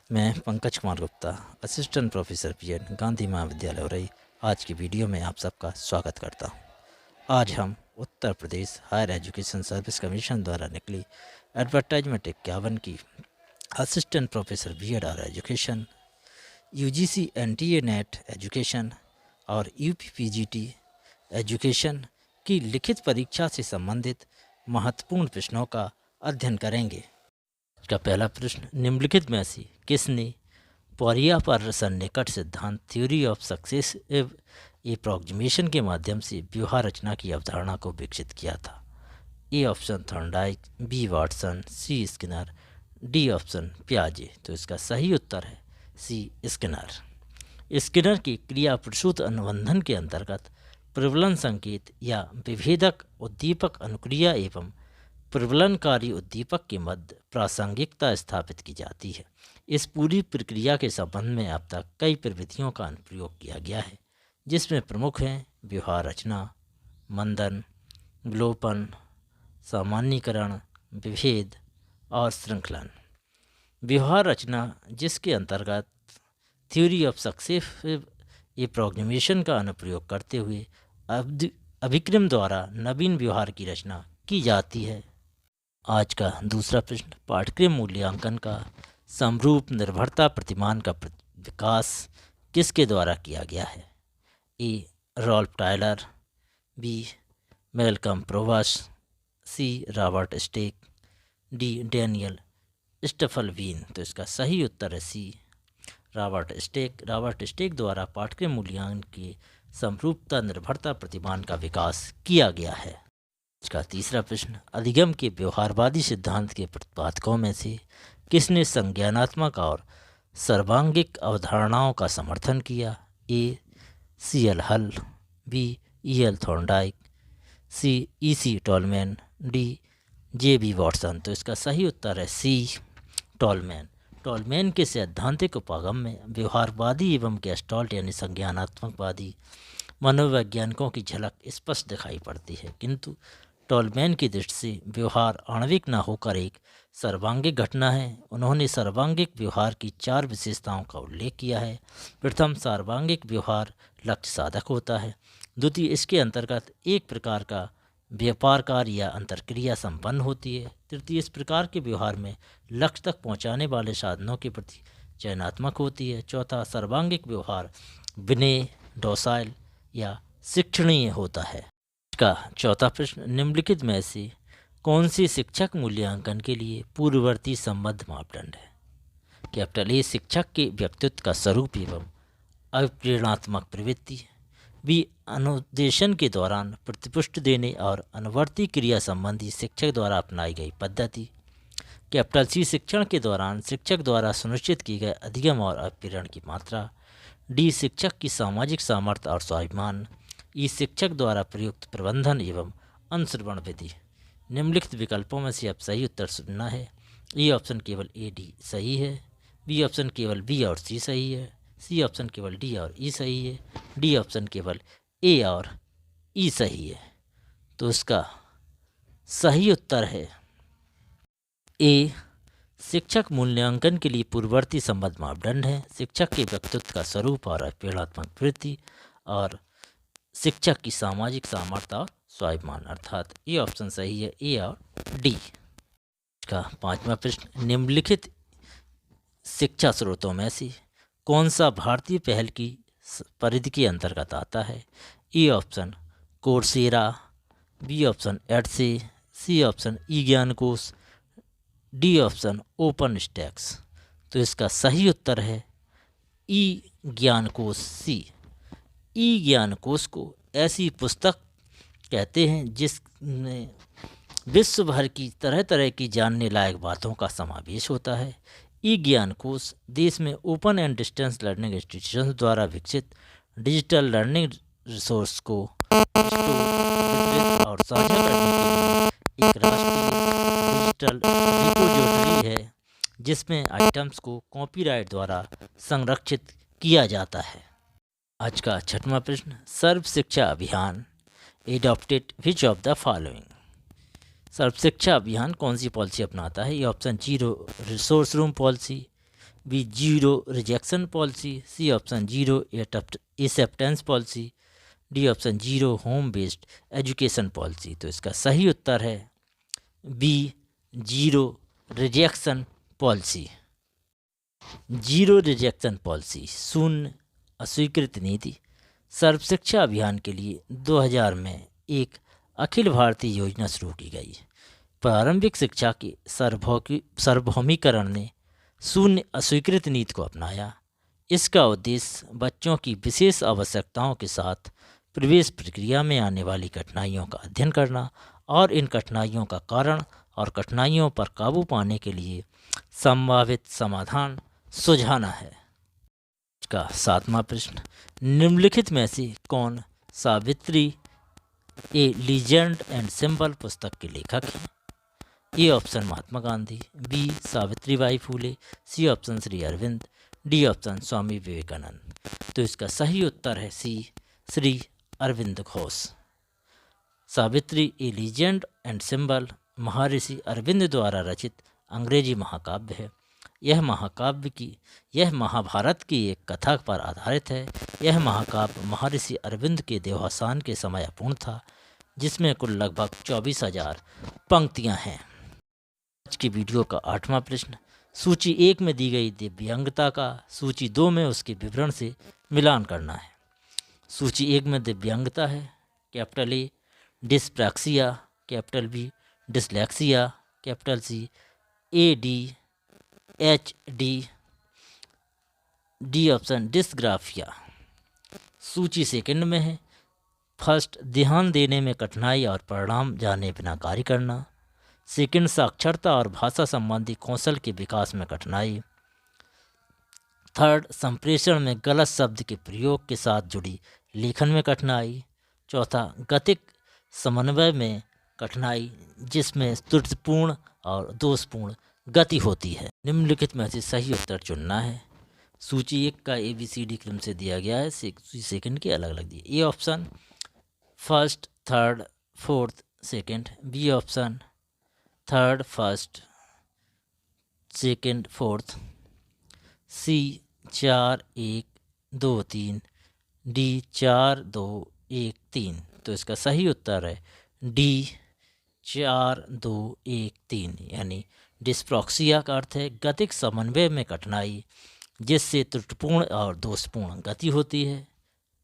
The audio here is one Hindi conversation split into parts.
मैं पंकज कुमार गुप्ता, असिस्टेंट प्रोफेसर पीएड, गांधी महाविद्यालय उरई, आज की वीडियो में आप सबका स्वागत करता हूं। आज हम Uttar Pradesh higher education service commission द्वारा निकली एडवर्टाइजमेंट 51 की असिस्टेंट प्रोफेसर बीएड और education, UGC NTA net education और यूपीपीजीटी एजुकेशन की लिखित परीक्षा से संबंधित महत्वपूर्ण प्रश्नों का अध्ययन करेंगे। का पहला प्रश्न, निम्नलिखित में से किसने पर्यावरण सन्निकट सिद्धांत थ्योरी ऑफ सक्सेसिव एप्रोक्सीमेशन के माध्यम से व्यवहार रचना की अवधारणा को विकसित किया था? A option Thorndike, B Watson, C Skinner, D option पियाजे। तो इसका सही उत्तर है सी स्किनर। स्किनर की क्रिया प्रसूत अनुबंधन के अंतर्गत प्रबलन संकेत या विभेदक उद्दीपक अनुक्रिया एवं प्रबलनकारी उद्दीपक के मध्य प्रासंगिकता स्थापित की जाती है। इस पूरी प्रक्रिया के संबंध में अब तक कई प्रविधियों का अनुप्रयोग किया गया है, जिसमें प्रमुख हैं व्यवहार रचना, मंदन, विलोपन, सामान्यीकरण, विभेद और श्रृंखलन। व्यवहार रचना, जिसके अंतर्गत थ्योरी ऑफ सक्सेसिव एप्रोक्सीमेशन का अनुप्रयोग करते हुए अभिक्रम द्वारा नवीन व्यवहार की रचना की जाती है। आज का दूसरा प्रश्न, पाठ्यक्रम मूल्यांकन का समरूप निर्भरता प्रतिमान का विकास किसके द्वारा किया गया है? A Ralph Tyler, B Malcolm Provus, C Robert Stake, D Daniel Stufflebeam. तो इसका सही उत्तर है C Robert Stake. Robert Stake द्वारा पाठ्यक्रम मूल्यांकन के समरूपता निर्भरता प्रतिमान का विकास किया गया है। इसका तीसरा प्रश्न, अधिगम के व्यवहारवादी सिद्धांत के प्रतिपादकों में से किसने संज्ञानात्मक और सर्वांगिक अवधारणाओं का समर्थन किया? A C L Hull, B E L Thorndike, C E C Tolman, D J B Watson. तो इसका सही उत्तर है सी टॉलमैन। टॉलमैन के सैद्धांतिक उपागम में व्यवहारवादी एवं गेस्टाल्ट यानी संज्ञानात्मकवादी मनोवैज्ञानिकों की झलक स्पष्ट दिखाई पड़ती है, किंतु टॉलमैन की दृष्टि से व्यवहार आणविक न होकर एक सर्वांगिक घटना है। उन्होंने सर्वांगिक व्यवहार की 4 विशेषताओं का उल्लेख किया है। प्रथम, सर्वांगिक व्यवहार लक्ष्य साधक होता है। द्वितीय, इसके अंतर्गत एक प्रकार का व्यापार कार्य या अंतर्क्रिया संपन्न होती है। तृतीय, इस प्रकार के व्यवहार में लक्ष्य तक पहुंचाने वाले साधनों के प्रति चयनात्मक होती है। चौथा, सर्वांगिक व्यवहार विनय, डोसाइल या शिक्षणीय होता है। का चौथा प्रश्न, निम्नलिखित में से कौन सी शिक्षक मूल्यांकन के लिए पूर्ववर्ती संबद्ध मापदंड है? कैपिटल ए शिक्षक के व्यक्तित्व का स्वरूप एवं अप्रेरणात्मक प्रवृत्ति, बी अनुदेशन के दौरान प्रतिपुष्टि देने और अनुवर्ती क्रिया संबंधी शिक्षक द्वारा अपनाई गई पद्धति, कैपिटल सी शिक्षण के दौरान शिक्षक द्वारा सुनिश्चित किए गए अधिगम और अप्रेरण की मात्रा, डी शिक्षक की सामाजिक सामर्थ्य और स्वाभिमान, ई शिक्षक द्वारा प्रयुक्त प्रबंधन एवं अनुश्रवण विधि। निम्नलिखित विकल्पों में से अब सही उत्तर चुनना है। ए ऑप्शन केवल ए डी सही है, बी ऑप्शन केवल बी और सी सही है, सी ऑप्शन केवल डी और ई सही है, डी ऑप्शन केवल ए और ई सही है। तो इसका सही उत्तर है ए। शिक्षक मूल्यांकन के लिए पूर्ववर्ती संबद्ध मापदंड है शिक्षक के व्यक्तित्व का स्वरूप और प्रेरणात्मक प्रवृत्ति और शिक्षक की सामाजिक सामर्थ्य और स्वाभिमान, अर्थात ये ऑप्शन सही है ए और डी। का पांचवा प्रश्न, निम्नलिखित शिक्षा स्रोतों में से कौन सा भारतीय पहल की परिधि के अंतर्गत आता है? A option Coursera, B option edX, C option E Gyankosh, D option OpenStax. तो इसका सही उत्तर है ई ज्ञानकोश सी। ई ज्ञानकोश को ऐसी पुस्तक कहते हैं जिसमें विश्व भर की तरह तरह की जानने लायक बातों का समावेश होता है। ई ज्ञानकोश देश में open and distance learning institution द्वारा विकसित डिजिटल लर्निंग रिसोर्स को वितरित और साझा करने के लिए एक राष्ट्रीय डिजिटल रिपोजिटरी है, जिसमें आइटम्स को कॉपीराइट द्वारा संरक्षित किया जाता है। आज का छठवां प्रश्न, Sarva Shiksha Abhiyan adopted which of the following. Sarva Shiksha Abhiyan कौन सी पॉलिसी अपनाता है? A option zero resource room policy, B zero rejection policy, C option zero acceptance policy, D option zero home based education policy. तो इसका सही उत्तर है B zero rejection policy. Zero rejection policy शून्य अस्वीकृत नीति सर्व शिक्षा अभियान के लिए 2000 में एक अखिल भारतीय योजना शुरू की गई। प्रारंभिक शिक्षा के सार्वभौमिकरण ने शून्य अस्वीकृत नीति को अपनाया। इसका उद्देश्य बच्चों की विशेष आवश्यकताओं के साथ प्रवेश प्रक्रिया में आने वाली कठिनाइयों का अध्ययन करना और इन कठिनाइयों का कारण और कठिनाइयों पर काबू पाने के लिए संभावित समाधान सुझाना है। इसका 7वां प्रश्न, निम्नलिखित में से कौन Savitri A legend and symbol पुस्तक के लेखक हैं? A option Mahatma Gandhi, B Savitribai Phule, C option Shri Aurobindo, D option Swami Vivekananda. तो इसका सही उत्तर है C Shri Aurobindo Ghosh. Savitri A legend and symbol Maharshi Aurobindo द्वारा रचित अंग्रेजी महाकाव्य है। यह महाभारत की एक कथा पर आधारित है। यह महाकाव्य महर्षि अरविंद के देहावसान के समय अपूर्ण था, जिसमें कुल लगभग 24,000 पंक्तियां हैं। आज की वीडियो का 8वां प्रश्न, सूची 1 में दी गई दिव्यांगता का सूची 2 में उसके विवरण से मिलान करना है। सूची 1 में दिव्यांगता है capital A dyspraxia, capital B dyslexia, capital C ADHD, D option dysgraphia. सूची सेकंड में है फर्स्ट ध्यान देने में कठिनाई और परिणाम जाने बिना कार्य करना, सेकंड साक्षरता और भाषा संबंधी कौशल के विकास में कठिनाई, थर्ड संप्रेषण में गलत शब्द के प्रयोग के साथ जुड़ी लेखन में कठिनाई, चौथा गतिक समन्वय में कठिनाई जिसमें त्रुटिपूर्ण और दोषपूर्ण गति होती है। निम्नलिखित में से सही उत्तर चुनना है। सूची 1 का ABCD क्रम से दिया गया है, सूची सेकंड के अलग अलग दिए। A option first third fourth second, B option third first second fourth, C 4 1 2 3, D 4 2 1 3। तो इसका सही उत्तर है डी 4 2 1 3, यानी डिस्प्रॉक्सिया का अर्थ है गतिक समन्वय में कठिनाई जिससे त्रुटिपूर्ण और दोषपूर्ण गति होती है।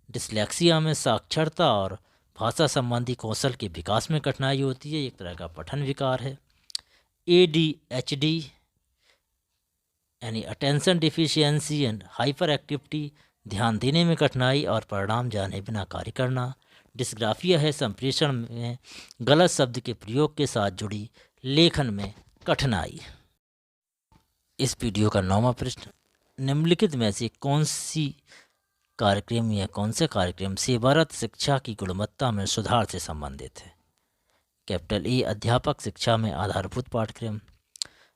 डिसलेक्सिया में साक्षरता और भाषा संबंधी कौशल के विकास में कठिनाई होती है, एक तरह का पठन विकार है। ADHD यानी attention deficiency and hyper activity, ध्यान देने में कठिनाई और परिणाम जाने बिना कार्य करना। डिस्ग्राफिया है संप्रेषण में गलत शब्द के प्रयोग के साथ जुड़ी लेखन में कठिनाई। इस वीडियो का 9वां प्रश्न, निम्नलिखित में से कौन से कार्यक्रम सेवारत शिक्षा की गुणवत्ता में सुधार से संबंधित है? कैपिटल ए अध्यापक शिक्षा में आधारभूत पाठ्यक्रम,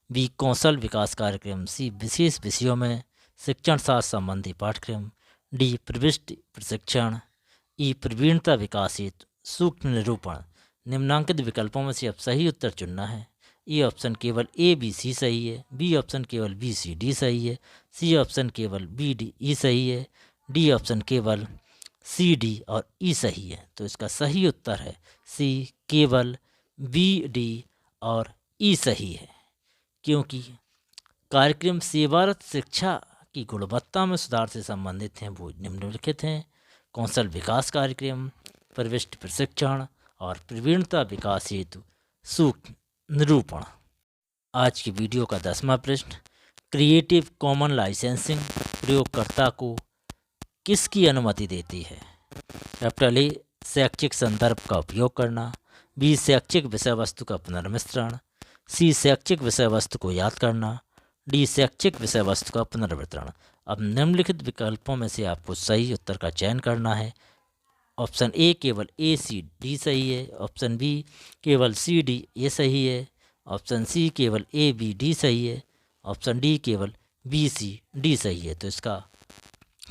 बी कौशल विकास कार्यक्रम, सी विशेष विषयों में शिक्षण शास्त्र संबंधी पाठ्यक्रम, डी प्रविष्टि प्रशिक्षण, ई प्रवीणता विकास हेतु सूक्ष्म निरूपण। निम्नांकित विकल्पों में से अब सही उत्तर चुनना है। ए ऑप्शन केवल ABC सही है, बी ऑप्शन केवल BCD सही है, सी ऑप्शन केवल BDE सही है, डी ऑप्शन केवल CD और E सही है। तो इसका सही उत्तर है सी केवल BD और E सही है, क्योंकि कार्यक्रम सेवारत शिक्षा की गुणवत्ता में सुधार से संबंधित हैं वो निम्नलिखित हैं: कौशल विकास कार्यक्रम, प्रविष्टि प्रशिक्षण और प्रवीणता विकास हेतु सूक्ष्म निरूपण। आज की वीडियो का 10वां प्रश्न, क्रिएटिव कॉमन लाइसेंसिंग प्रयोगकर्ता को किसकी अनुमति देती है? कैपिटल ए शैक्षिक संदर्भ का उपयोग करना, बी शैक्षिक विषय वस्तु का पुनर्मिश्रण, सी शैक्षिक विषय वस्तु को याद करना, डी शैक्षिक विषय वस्तु का पुनर्वितरण। अब निम्नलिखित विकल्पों में से आपको सही उत्तर का चयन करना है। ऑप्शन ए केवल ACD सही है, ऑप्शन बी केवल CDA सही है, ऑप्शन सी केवल ABD सही है, ऑप्शन डी केवल BCD सही है। तो इसका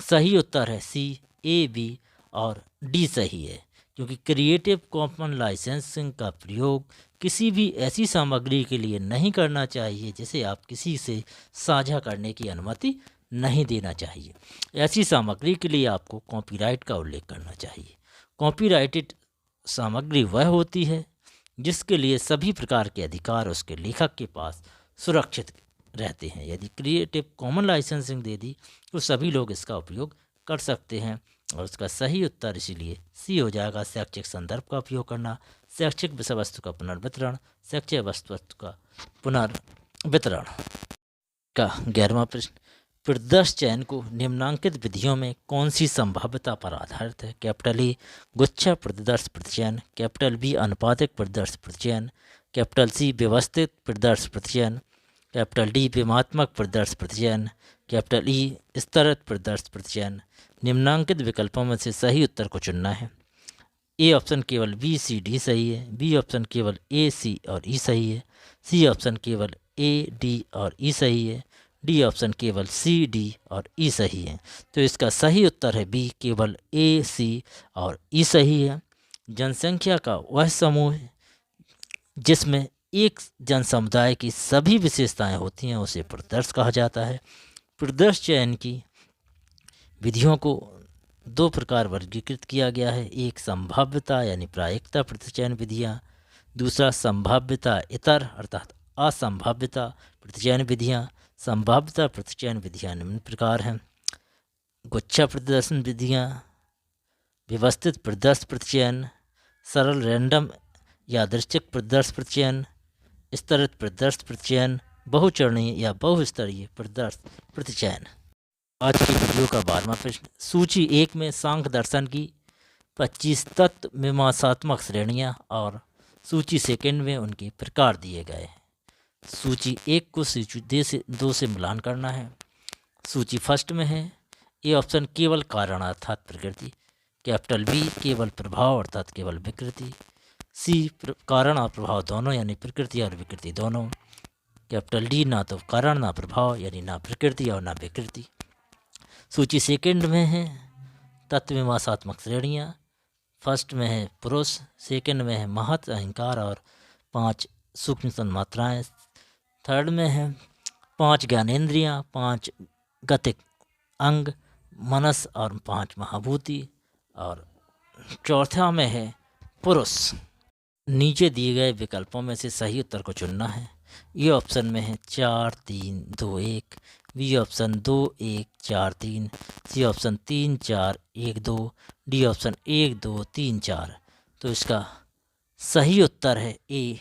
सही उत्तर है C A, B और D सही है, क्योंकि क्रिएटिव कॉमन लाइसेंसिंग का प्रयोग किसी भी ऐसी सामग्री के लिए नहीं करना चाहिए जिसे आप किसी से साझा करने की अनुमति नहीं देना चाहिए। ऐसी सामग्री के लिए आपको कॉपीराइट का उल्लेख करना चाहिए। कॉपीराइटेड सामग्री वह होती है जिसके लिए सभी प्रकार के अधिकार उसके लेखक के पास सुरक्षित रहते हैं। यदि क्रिएटिव कॉमन लाइसेंसिंग दे दी तो सभी लोग इसका उपयोग कर सकते हैं। और उसका सही उत्तर इसीलिए सी हो जाएगा, शैक्षिक संदर्भ का उपयोग करना, शैक्षिक विषय वस्तु का पुनर्वितरण, शैक्षिक वस्तु का पुनर्वितरण। का 11वां प्रश्न, प्रदर्श चयन को निम्नांकित विधियों में कौन सी संभाव्यता पर आधारित है? कैपिटल ए गुच्छा प्रदर्श प्रतिचयन, कैपिटल बी अनुपातिक प्रदर्श प्रतिचयन, कैपिटल सी व्यवस्थित प्रदर्श प्रतिचयन, कैपिटल डी विमात्मक प्रदर्श प्रतिचयन, कैपिटल ई स्तरित प्रदर्श प्रतिचयन। निम्नांकित विकल्पों में से सही उत्तर को चुनना है। ए ऑप्शन केवल बी सी डी सही है, बी ऑप्शन केवल ए सी और ई सही है, सी ऑप्शन केवल ए डी और ई सही है, डी ऑप्शन केवल सी डी और ई सही है। तो इसका सही उत्तर है बी, केवल ए सी और ई सही है। जनसंख्या का वह समूह है जिसमें एक जन समुदाय की सभी विशेषताएं होती हैं उसे प्रदर्श कहा जाता है। प्रदर्श चयन की विधियों को दो प्रकार वर्गीकृत किया गया है। एक संभाव्यता यानी प्रायिकता प्रतिचयन विधियाँ, दूसरा संभाव्यता इतर अर्थात असंभाव्यता प्रतिचयन विधियाँ। संभाव्यता प्रतिचयन विधियाँ निम्न प्रकार हैं: गुच्छा प्रदर्शन विधियाँ, व्यवस्थित प्रदर्श प्रतिचयन, सरल रैंडम यादृच्छिक प्रदर्श प्रतिचयन, स्तरित प्रदर्श प्रतिचयन, बहुचरणीय या बहुस्तरीय प्रदर्श प्रतिचयन। आज की वीडियो का 12वां प्रश्न, सूची 1 में सांख्य दर्शन की 25 तत्व मीमांसात्मक श्रेणियाँ और सूची 2 में उनके प्रकार दिए गए हैं। सूची 1 को सूची 2 से मिलान करना है। सूची फर्स्ट में है ए ऑप्शन केवल कारण अर्थात प्रकृति, कैपिटल बी केवल प्रभाव अर्थात केवल विकृति, सी कारण और प्रभाव दोनों यानी प्रकृति और विकृति दोनों, कैपिटल डी ना तो कारण ना प्रभाव यानी ना प्रकृति और ना विकृति। सूची 2 में है तत्व मीमांसात्मक श्रेणियाँ। फर्स्ट में है पुरुष, 2 में है महत अहंकार और 5 सूक्ष्म तन्मात्राएँ, 3rd में है 5 ज्ञानेंद्रियाँ, 5 गतिक अंग, मनस और 5 महाभूति, और चौथा में है पुरुष। नीचे दिए गए विकल्पों में से सही उत्तर को चुनना है। ये ऑप्शन में है 4 3 2 1, B option 2 1 4 3, C option 3 4 1 2, D option 1 2 3 4। तो इसका सही उत्तर है ए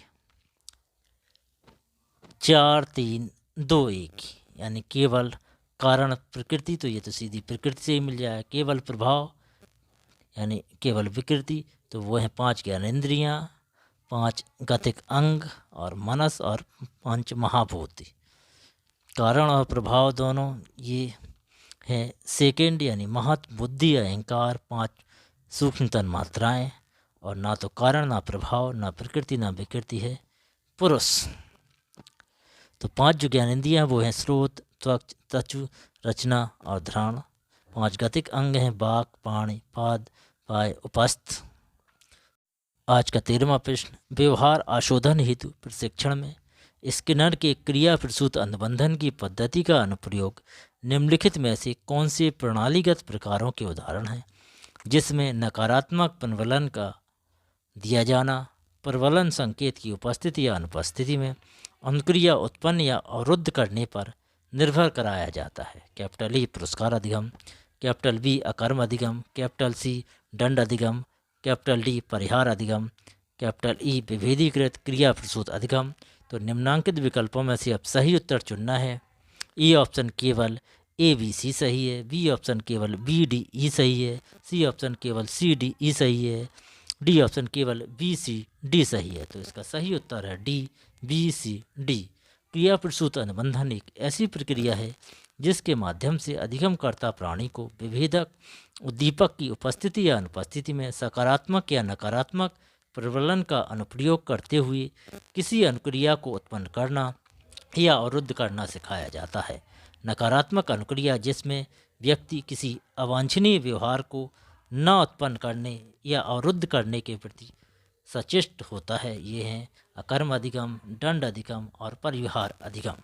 4 3 2 1, यानी केवल कारण प्रकृति, तो ये तो सीधी प्रकृति से ही मिल जाए। केवल प्रभाव यानी केवल विकृति, तो वो है 5 ज्ञानेंद्रियाँ, 5 गतिक अंग और मनस और 5 महाभूति। कारण और प्रभाव दोनों ये है 2 यानी महत बुद्धि अहंकार, 5 सूक्ष्म तन्मात्राएँ, और ना तो कारण ना प्रभाव ना प्रकृति ना विकृति है पुरुष। तो 5 जो ज्ञानेंद्रियाँ वो हैं स्रोत, त्वक, चक्षु, रचना और ध्रान। 5 गतिक अंग हैं बाक, पाणि, पाद, पाय, उपस्थ। आज का 13वां प्रश्न, व्यवहार आशोधन हेतु प्रशिक्षण में स्किनर के क्रिया प्रसूत अनुबंधन की पद्धति का अनुप्रयोग निम्नलिखित में से कौन से प्रणालीगत प्रकारों के उदाहरण हैं, जिसमें नकारात्मक प्रबलन का दिया जाना प्रबलन संकेत की उपस्थिति या अनुपस्थिति में अनुक्रिया उत्पन्न या अवरुद्ध करने पर निर्भर कराया जाता है। कैपिटल ई पुरस्कार अधिगम, कैपिटल बी अकर्म अधिगम, कैपिटल सी दंड अधिगम, कैपिटल डी परिहार अधिगम, कैपिटल ई विभेदीकृत क्रिया प्रसूत अधिगम। तो निम्नांकित विकल्पों में से अब सही उत्तर चुनना है। ए ऑप्शन केवल ए बी सी सही है, बी ऑप्शन केवल बी डी ई सही है, सी ऑप्शन केवल सी डी ई सही है, डी ऑप्शन केवल बी सी डी सही है। तो इसका सही उत्तर है डी बी सी डी। क्रिया प्रसूत अनुबंधन एक ऐसी प्रक्रिया है जिसके माध्यम से अधिगमकर्ता प्राणी को विभेदक उद्दीपक की उपस्थिति या अनुपस्थिति में सकारात्मक या नकारात्मक प्रबलन का अनुप्रयोग करते हुए किसी अनुक्रिया को उत्पन्न करना या अवरुद्ध करना सिखाया जाता है। नकारात्मक अनुक्रिया जिसमें व्यक्ति किसी अवांछनीय व्यवहार को न उत्पन्न करने या अवरुद्ध करने के प्रति सचेष्ट होता है। ये हैं अकर्म अधिगम, दंड अधिगम और परिहार अधिगम।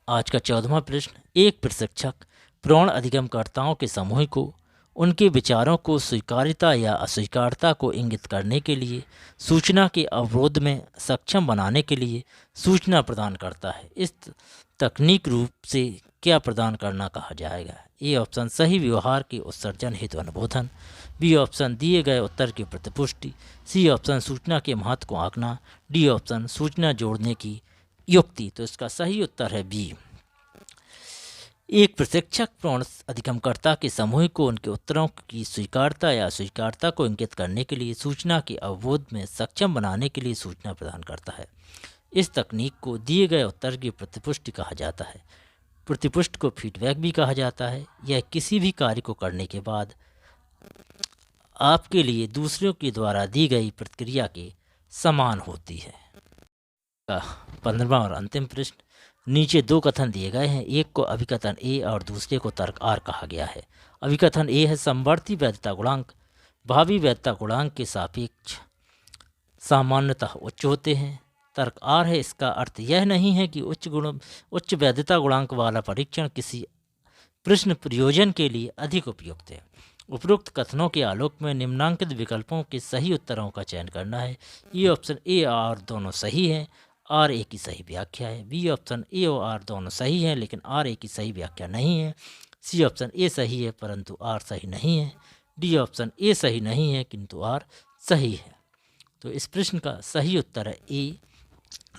आज का 14वां प्रश्न, एक प्रशिक्षक प्रौढ़ अधिगमकर्ताओं के समूह को उनके विचारों को स्वीकार्यता या अस्वीकार्यता को इंगित करने के लिए सूचना के अवरोध में सक्षम बनाने के लिए सूचना प्रदान करता है। इस तकनीक रूप से क्या प्रदान करना कहा जाएगा? ए ऑप्शन सही व्यवहार के उत्सर्जन हेतु अनुबोधन, बी ऑप्शन दिए गए उत्तर की प्रतिपुष्टि, सी ऑप्शन सूचना के महत्व को आंकना, डी ऑप्शन सूचना जोड़ने की युक्ति। तो इसका सही उत्तर है बी। एक प्रशिक्षक प्रौढ़ अधिगमकर्ता के समूह को उनके उत्तरों की स्वीकार्यता या अस्वीकार्यता को इंगित करने के लिए सूचना के अवरोध में सक्षम बनाने के लिए सूचना प्रदान करता है। इस तकनीक को दिए गए उत्तर की प्रतिपुष्टि कहा जाता है। प्रतिपुष्टि को फीडबैक भी कहा जाता है। यह किसी भी कार्य को करने के बाद आपके लिए दूसरों के द्वारा दी गई प्रतिक्रिया के समान होती है। 15वां और अंतिम प्रश्न, नीचे दो कथन दिए गए हैं। एक को अभिकथन ए और दूसरे को तर्क आर कहा गया है। अभिकथन ए है समवर्ती वैधता गुणांक भावी वैधता गुणांक के सापेक्ष सामान्यतः उच्च होते हैं। तर्क आर है, इसका अर्थ यह नहीं है कि उच्च वैधता गुणांक वाला परीक्षण किसी प्रश्न प्रयोजन के लिए अधिक उपयुक्त है। उपरोक्त कथनों के आलोक में निम्नांकित विकल्पों के सही उत्तरों का चयन करना है। ये ऑप्शन ए और आर दोनों सही हैं, आर ए की सही व्याख्या है। बी ऑप्शन ए और आर दोनों सही हैं लेकिन आर ए की सही व्याख्या नहीं है। सी ऑप्शन ए सही है परंतु आर सही नहीं है। डी ऑप्शन ए सही नहीं है किंतु आर सही है। तो इस प्रश्न का सही उत्तर है ए,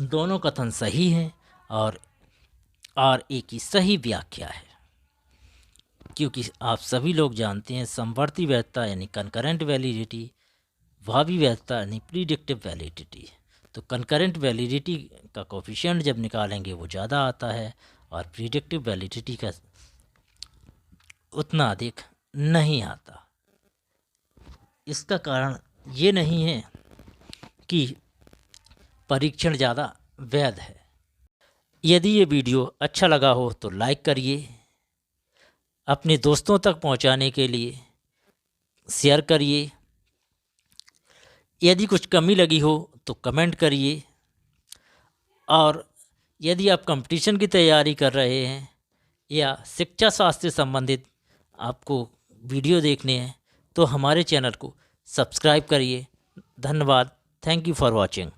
दोनों कथन सही हैं और आर ए की सही व्याख्या है। क्योंकि आप सभी लोग जानते हैं समवर्ती वैधता यानी कनकरेंट वैलिडिटी, भावी वैधता यानी प्रीडिक्टिव वैलिडिटी। तो कनकरेंट वैलिडिटी का कोफिशिएंट जब निकालेंगे वो ज़्यादा आता है और प्रीडिक्टिव वैलिडिटी का उतना अधिक नहीं आता। इसका कारण ये नहीं है कि परीक्षण ज़्यादा वैध है। यदि ये वीडियो अच्छा लगा हो तो लाइक करिए, अपने दोस्तों तक पहुंचाने के लिए शेयर करिए। यदि कुछ कमी लगी हो तो कमेंट करिए। और यदि आप कंपटीशन की तैयारी कर रहे हैं या शिक्षा शास्त्र से संबंधित आपको वीडियो देखने हैं तो हमारे चैनल को सब्सक्राइब करिए। धन्यवाद। Thank you for watching.